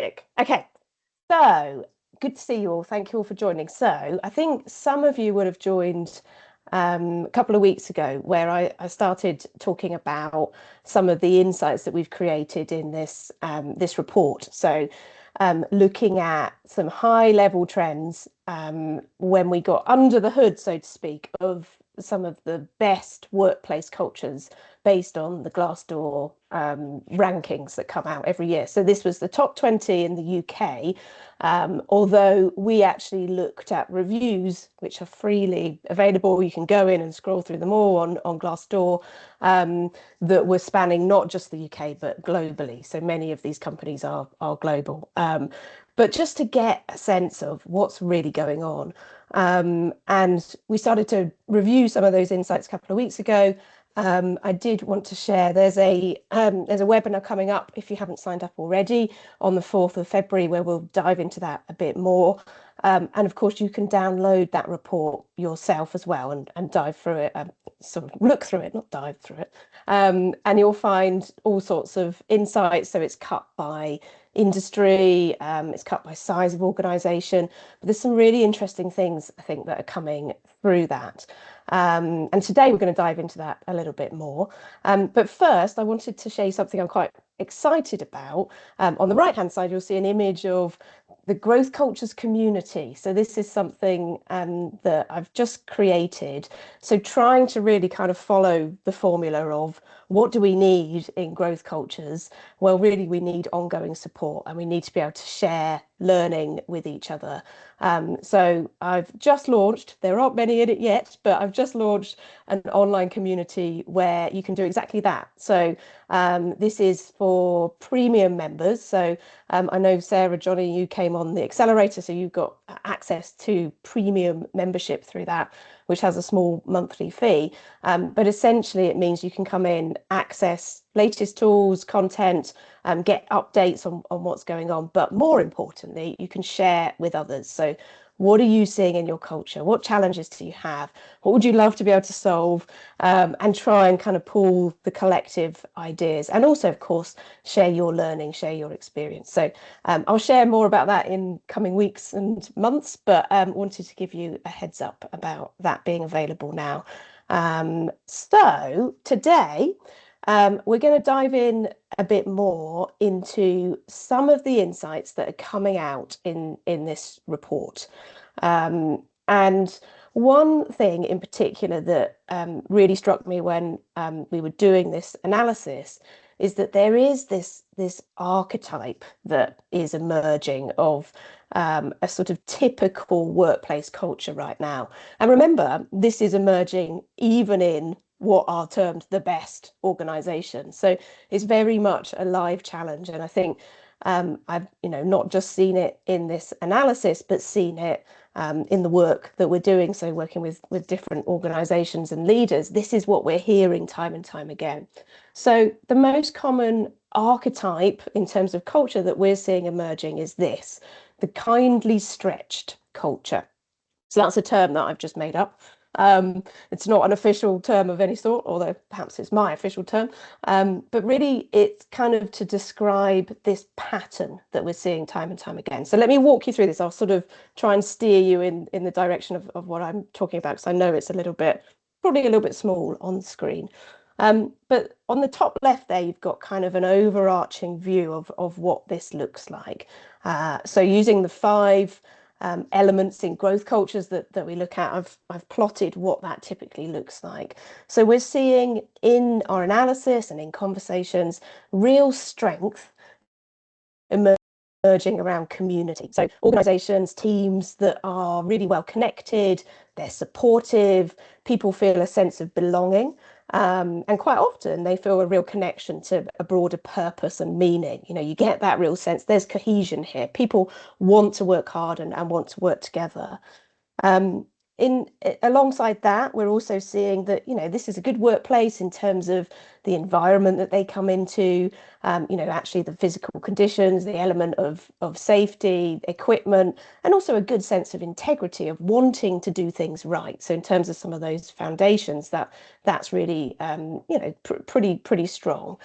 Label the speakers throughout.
Speaker 1: Fantastic. Okay, so good to see you all. Thank you all for joining. So I think some of you would have joined a couple of weeks ago where I started talking about some of the insights that we've created in this report. So looking at some high level trends when we got under the hood, so to speak, of some of the best workplace cultures based on the Glassdoor rankings that come out every year. So this was the top 20 in the UK, although we actually looked at reviews, which are freely available. You can go in and scroll through them all on Glassdoor, that were spanning not just the UK, but globally. So many of these companies are global. But just to get a sense of what's really going on. And we started to review some of those insights a couple of weeks ago. I did want to share, there's a webinar coming up, if you haven't signed up already, on the 4th of February, where we'll dive into that a bit more. And of course, you can download that report yourself as well and dive through it, sort of look through it, not dive through it. And you'll find all sorts of insights. So it's cut by industry, it's cut by size of organisation. But there's some really interesting things, I think, that are coming through that. And today we're going to dive into that a little bit more. But first, I wanted to show you something I'm quite excited about. On the right-hand side, you'll see an image of the Growth Cultures community. So this is something that I've just created. So trying to really kind of follow the formula of what do we need in growth cultures? Well, really, we need ongoing support and we need to be able to share learning with each other. So I've just launched, there aren't many in it yet, but I've just launched an online community where you can do exactly that. So this is for premium members. So I know Sarah, Johnny, you came on the accelerator, so you've got access to premium membership through that, which has a small monthly fee. But essentially it means you can come in, access latest tools, content, get updates on what's going on. But more importantly, you can share with others. So what are you seeing in your culture? What challenges do you have? What would you love to be able to solve? And try and kind of pull the collective ideas. And also, of course, share your learning, share your experience. So I'll share more about that in coming weeks and months, but wanted to give you a heads up about that being available now. So today, we're going to dive in a bit more into some of the insights that are coming out in this report. And one thing in particular that really struck me when we were doing this analysis is that there is this archetype that is emerging of a sort of typical workplace culture right now. And remember, this is emerging even in what are termed the best organizations. So it's very much a live challenge. And I think I've not just seen it in this analysis, but seen it in the work that we're doing. So working with different organizations and leaders, this is what we're hearing time and time again. So the most common archetype in terms of culture that we're seeing emerging is this, the kindly stretched culture. So that's a term that I've just made up. It's not an official term of any sort, although perhaps it's my official term. But really, it's kind of to describe this pattern that we're seeing time and time again. So let me walk you through this. I'll sort of try and steer you in the direction of what I'm talking about, because I know it's probably a little bit small on the screen. But on the top left there, you've got kind of an overarching view of what this looks like. So using the 5 elements in growth cultures that we look at, I've plotted what that typically looks like. So we're seeing in our analysis and in conversations real strength emerging around community. So organizations, teams that are really well connected, they're supportive, people feel a sense of belonging. And quite often they feel a real connection to a broader purpose and meaning. You get that real sense there's cohesion here. People want to work hard and want to work together. Alongside that, we're also seeing that this is a good workplace in terms of the environment that they come into, actually the physical conditions, the element of safety, equipment, and also a good sense of integrity, of wanting to do things right. So in terms of some of those foundations, that's really pretty strong.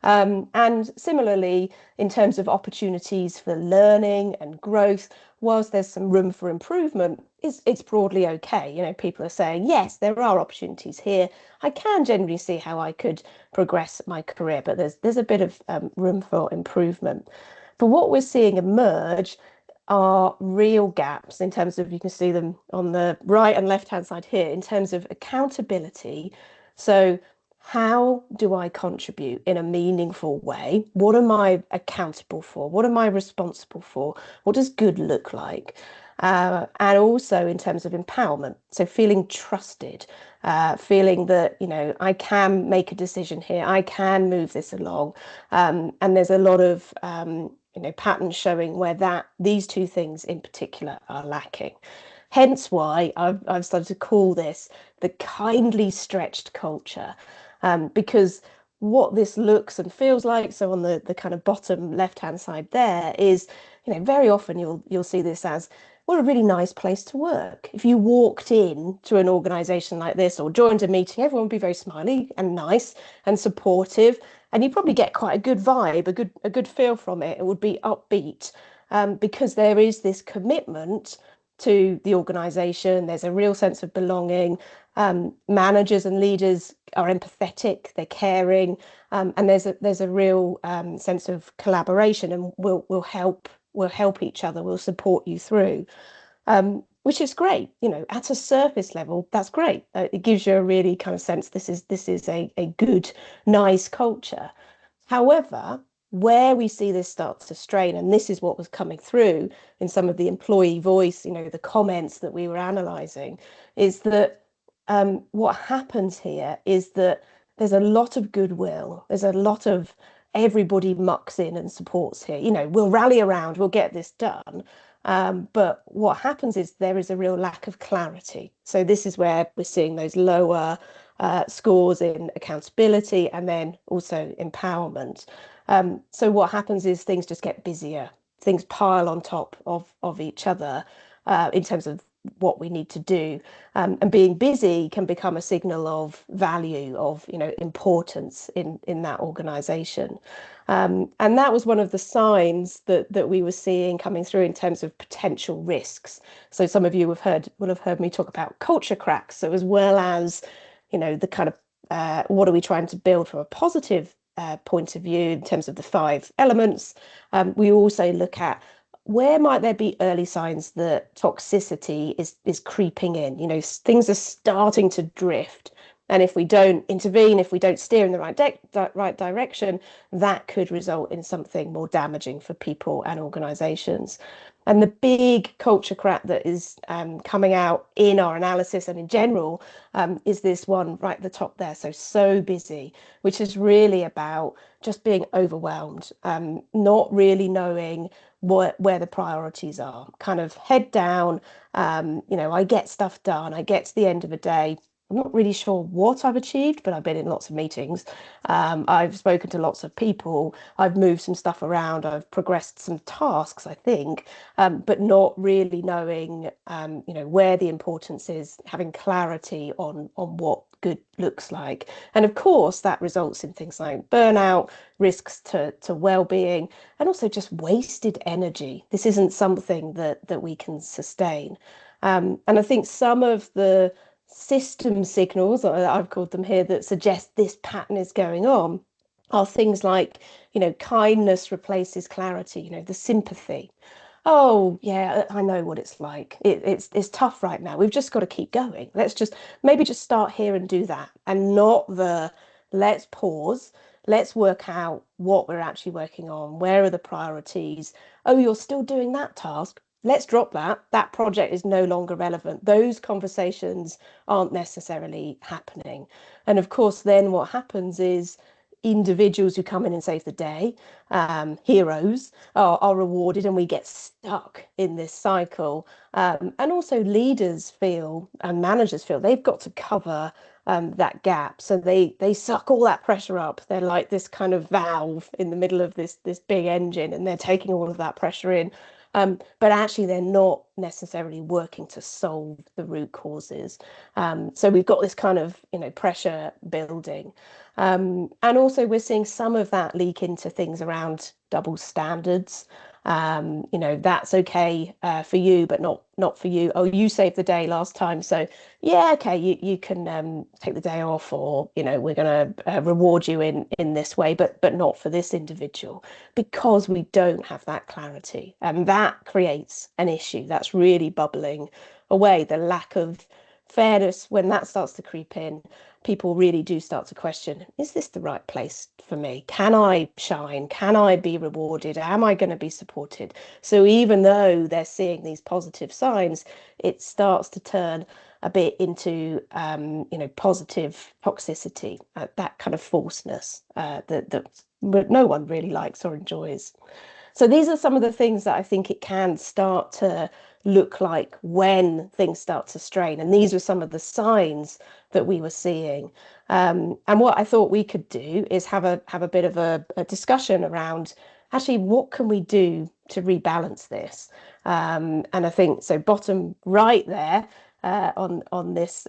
Speaker 1: And similarly, in terms of opportunities for learning and growth, whilst there's some room for improvement, it's broadly okay. You know, people are saying, yes, there are opportunities here. I can generally see how I could progress my career, but there's a bit of room for improvement. But what we're seeing emerge are real gaps in terms of, you can see them on the right and left hand side here, in terms of accountability. So how do I contribute in a meaningful way? What am I accountable for? What am I responsible for? What does good look like? And also in terms of empowerment, so feeling trusted, feeling that, you know, I can make a decision here, I can move this along. And there's a lot of you know, patterns showing where these two things in particular are lacking. Hence why I've started to call this the kindly stretched culture, because what this looks and feels like, so on the kind of bottom left hand side there is, you know, very often you'll see this as, what a really nice place to work. If you walked in to an organization like this or joined a meeting, everyone would be very smiley and nice and supportive, and you probably get quite a good vibe, a good feel from it. It would be upbeat, because there is this commitment to the organization. There's a real sense of belonging. Managers and leaders are empathetic, they're caring, and there's a real sense of collaboration, and we'll help each other, we'll support you through, which is great. You know, at a surface level, that's great. It gives you a really kind of sense this is a good, nice culture. However, where we see this starts to strain, and this is what was coming through in some of the employee voice, you know, the comments that we were analysing, is that what happens here is that there's a lot of goodwill. There's a lot of everybody mucks in and supports here. You know, we'll rally around, we'll get this done. But what happens is there is a real lack of clarity. So this is where we're seeing those lower scores in accountability and then also empowerment. So what happens is things just get busier. Things pile on top of each other in terms of what we need to do. And being busy can become a signal of value, of, you know, importance in that organization. And that was one of the signs that we were seeing coming through in terms of potential risks. So some of you will have heard me talk about culture cracks. So as well as, you know, the kind of what are we trying to build from a positive point of view in terms of the 5 elements, we also look at where might there be early signs that toxicity is creeping in. You know, things are starting to drift. And if we don't intervene, if we don't steer in the right direction, that could result in something more damaging for people and organizations. And the big culture crack that is coming out in our analysis and in general is this one right at the top there. So busy, which is really about just being overwhelmed, not really knowing where the priorities are, kind of head down. You know, I get stuff done, I get to the end of a day, I'm not really sure what I've achieved, but I've been in lots of meetings. I've spoken to lots of people. I've moved some stuff around. I've progressed some tasks, I think, but not really knowing, you know, where the importance is, having clarity on what good looks like. And of course, that results in things like burnout, risks to well-being, and also just wasted energy. This isn't something that we can sustain. And I think some of the system signals, I've called them here, that suggest this pattern is going on are things like, you know, kindness replaces clarity, you know, the sympathy. Oh yeah, I know what it's like. It's tough right now. We've just got to keep going. Let's just maybe just start here and do that, and not the let's pause. Let's work out what we're actually working on. Where are the priorities? Oh, you're still doing that task. Let's drop that. That project is no longer relevant. Those conversations aren't necessarily happening. And of course, then what happens is individuals who come in and save the day, heroes, are rewarded, and we get stuck in this cycle. And also leaders feel and managers feel they've got to cover that gap. So they suck all that pressure up. They're like this kind of valve in the middle of this big engine, and they're taking all of that pressure in. but actually they're not necessarily working to solve the root causes. So we've got this kind of, pressure building. And also we're seeing some of that leak into things around double standards. That's okay for you, but not for you. Oh, you saved the day last time, so yeah, okay, you can take the day off, or we're going to reward you in this way, but not for this individual, because we don't have that clarity, and that creates an issue that's really bubbling away. The lack of fairness, when that starts to creep in, people really do start to question, is this the right place for me? Can I shine? Can I be rewarded? Am I going to be supported? So even though they're seeing these positive signs, it starts to turn a bit into positive toxicity, that kind of falseness that no one really likes or enjoys. So these are some of the things that I think it can start to look like when things start to strain. And these were some of the signs that we were seeing. And what I thought we could do is have a bit of a discussion around actually what can we do to rebalance this. And I think so. Bottom right there on this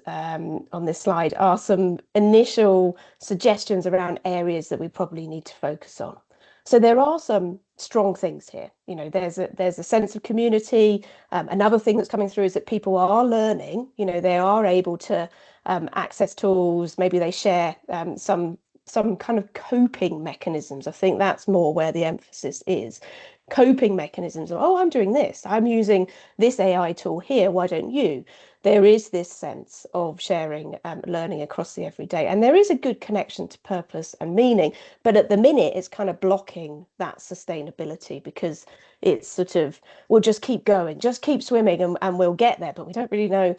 Speaker 1: slide are some initial suggestions around areas that we probably need to focus on. So there are some strong things here. There's a sense of community. Another thing that's coming through is that people are learning. They are able to access tools. Maybe they share some kind of coping mechanisms. I think that's more where the emphasis is. Coping mechanisms of, oh, I'm doing this. I'm using this AI tool here. Why don't you? There is this sense of sharing, learning across the everyday, and there is a good connection to purpose and meaning. But at the minute, it's kind of blocking that sustainability, because it's sort of, we'll just keep going, just keep swimming, and we'll get there. But we don't really know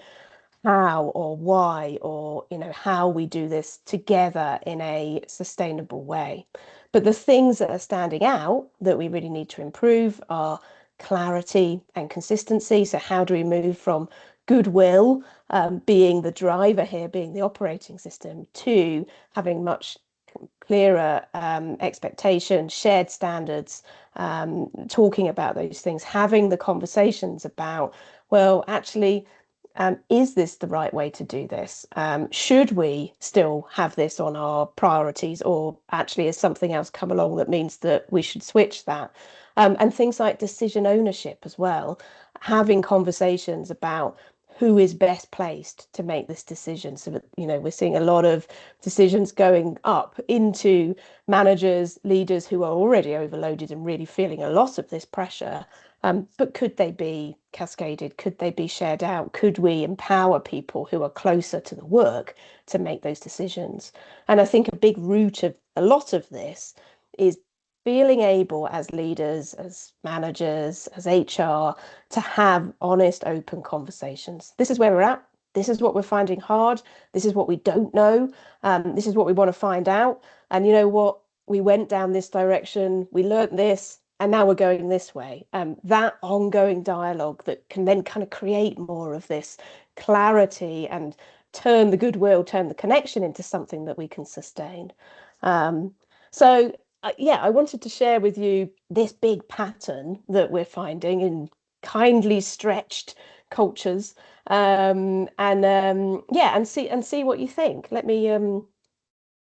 Speaker 1: how or why, or how we do this together in a sustainable way. But the things that are standing out that we really need to improve are clarity and consistency. So how do we move from goodwill, being the driver here, being the operating system, to having much clearer expectations, shared standards, talking about those things, having the conversations about, well, actually, is this the right way to do this? Should we still have this on our priorities, or actually has something else come along that means that we should switch that? And things like decision ownership as well, having conversations about who is best placed to make this decision, so that we're seeing a lot of decisions going up into managers, leaders who are already overloaded and really feeling a lot of this pressure. But could they be cascaded? Could they be shared out? Could we empower people who are closer to the work to make those decisions? And I think a big root of a lot of this is feeling able, as leaders, as managers, as HR, to have honest, open conversations. This is where we're at. This is what we're finding hard. This is what we don't know. This is what we want to find out. And you know what? We went down this direction. We learned this, and now we're going this way. That ongoing dialogue that can then kind of create more of this clarity and turn the goodwill, turn the connection into something that we can sustain. So yeah, I wanted to share with you this big pattern that we're finding in kindly stretched cultures, and yeah, and see what you think. Let me